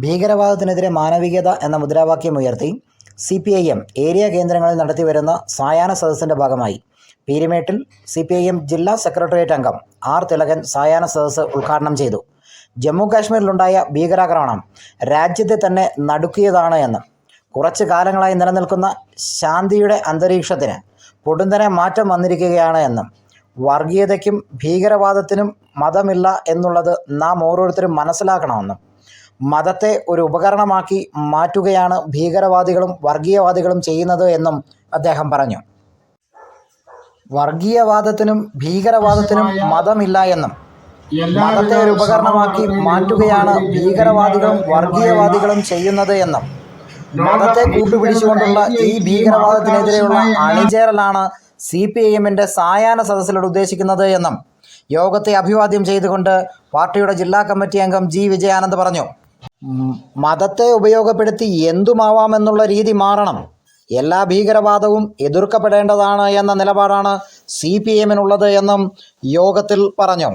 ഭീകരവാദത്തിനെതിരെ മാനവികത എന്ന മുദ്രാവാക്യമുയർത്തി CPIM area കേന്ദ്രങ്ങളിൽ നടത്തിവരുന്ന സായാഹ്ന സദസ്സിന്റെ ഭാഗമായി പീരുമേട്ടിൽ CPIM ജില്ലാ സെക്രട്ടേറിയറ്റ് അംഗം R. തിലകൻ സായാഹ്ന സദസ്സ് ഉദ്ഘാടനം ചെയ്തു. ജമ്മു കാശ്മീരിലുണ്ടായ ഭീകരാക്രമണം രാജ്യത്തെ തന്നെ നടുക്കിയതാണ് എന്നും കുറച്ചു കാലങ്ങളായി നിലനിൽക്കുന്ന ശാന്തിയുടെ അന്തരീക്ഷത്തിന് പൊടുന്നനെ മാറ്റം വന്നിരിക്കുകയാണ് എന്നും വർഗീയതയ്ക്കും ഭീകരവാദത്തിനും മതമില്ല എന്നുള്ളത് നാം ഓരോരുത്തരും മനസ്സിലാക്കണമെന്നും മതത്തെ ഒരു ഉപകരണമാക്കി മാറ്റുകയാണ് ഭീകരവാദികളും വർഗീയവാദികളും ചെയ്യുന്നത് എന്നും അദ്ദേഹം പറഞ്ഞു. വർഗീയവാദത്തിനും ഭീകരവാദത്തിനും മതമില്ല എന്നും മതത്തെ ഒരു ഉപകരണമാക്കി മാറ്റുകയാണ് ഭീകരവാദികളും വർഗീയവാദികളും ചെയ്യുന്നത് എന്നും മതത്തെ കൂട്ടുപിടിച്ചുകൊണ്ടുള്ള ഈ ഭീകരവാദത്തിനെതിരെയുള്ള അണിചേരലാണ് CPIMന്റെ സായാഹ്ന സദസ്സിലൂടെ ഉദ്ദേശിക്കുന്നത് എന്നും യോഗത്തെ അഭിവാദ്യം ചെയ്തുകൊണ്ട് പാർട്ടിയുടെ ജില്ലാ കമ്മിറ്റി അംഗം G. വിജയാനന്ദ് പറഞ്ഞു. മതത്തെ ഉപയോഗപ്പെടുത്തി എന്തുമാവാമെന്നുള്ള രീതി മാറണം. എല്ലാ ഭീകരവാദവും എതിർക്കപ്പെടേണ്ടതാണ് എന്ന നിലപാടാണ് CPIMനുള്ളത് എന്നും യോഗത്തിൽ പറഞ്ഞു.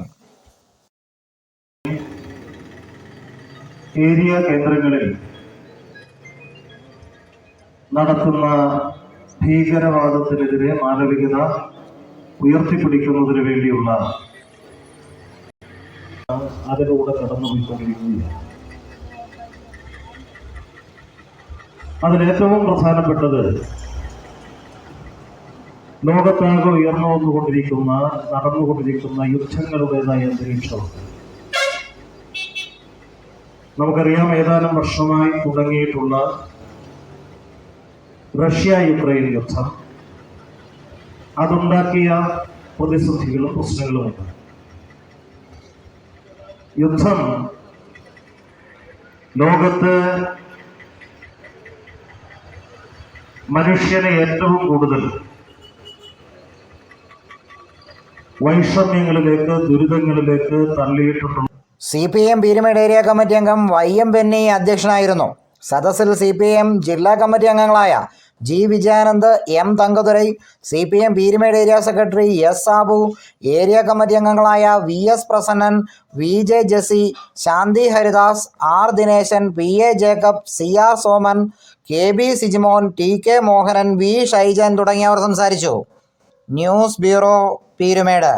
ഏരിയ കേന്ദ്രങ്ങളിൽ നടത്തുന്ന ഭീകരവാദത്തിനെതിരെ മാനവികത ഉയർത്തിപ്പിടിക്കുന്നതിന് വേണ്ടിയുള്ള അതിലൂടെ കടന്നുപോയിക്കൊണ്ടിരിക്കുകയാണ്. അതിലേറ്റവും പ്രധാനപ്പെട്ടത് ലോകത്താകെ ഉയർന്നു നടന്നുകൊണ്ടിരിക്കുന്ന യുദ്ധങ്ങളുടേതായ അന്തരീക്ഷമുണ്ട്. നമുക്കറിയാം, ഏതാനും വർഷമായി തുടങ്ങിയിട്ടുള്ള റഷ്യ-യുക്രൈൻ യുദ്ധം അതുണ്ടാക്കിയ പ്രതിസന്ധികളും പ്രശ്നങ്ങളുമുണ്ട്. യുദ്ധം ലോകത്ത് മനുഷ്യനെ ഏറ്റവും കൂടുതൽ വൈഷമ്യങ്ങളിലേക്ക്, ദുരിതങ്ങളിലേക്ക് തള്ളിയിട്ടുണ്ട്. CPIM പീരുമേട് ഏരിയ കമ്മിറ്റി അംഗം YM ബെന്നി അധ്യക്ഷനായിരുന്നു. സദസ്സിൽ CPIM ജില്ലാ കമ്മിറ്റി അംഗങ്ങളായ G. Vijayanand, M. Thankathurai, CPIM Peermade area secretary S. Sabu, area committee അംഗങ്ങളായ VS Prasannan, VJ Jessy, Shanthi Haridas, R. Dineshan, PA Jacob, CR Soman, KB Sijimon, TK Mohanan, V. Shaijan തുടങ്ങിയവർ സംസാരിച്ചു. News bureau, Peermade.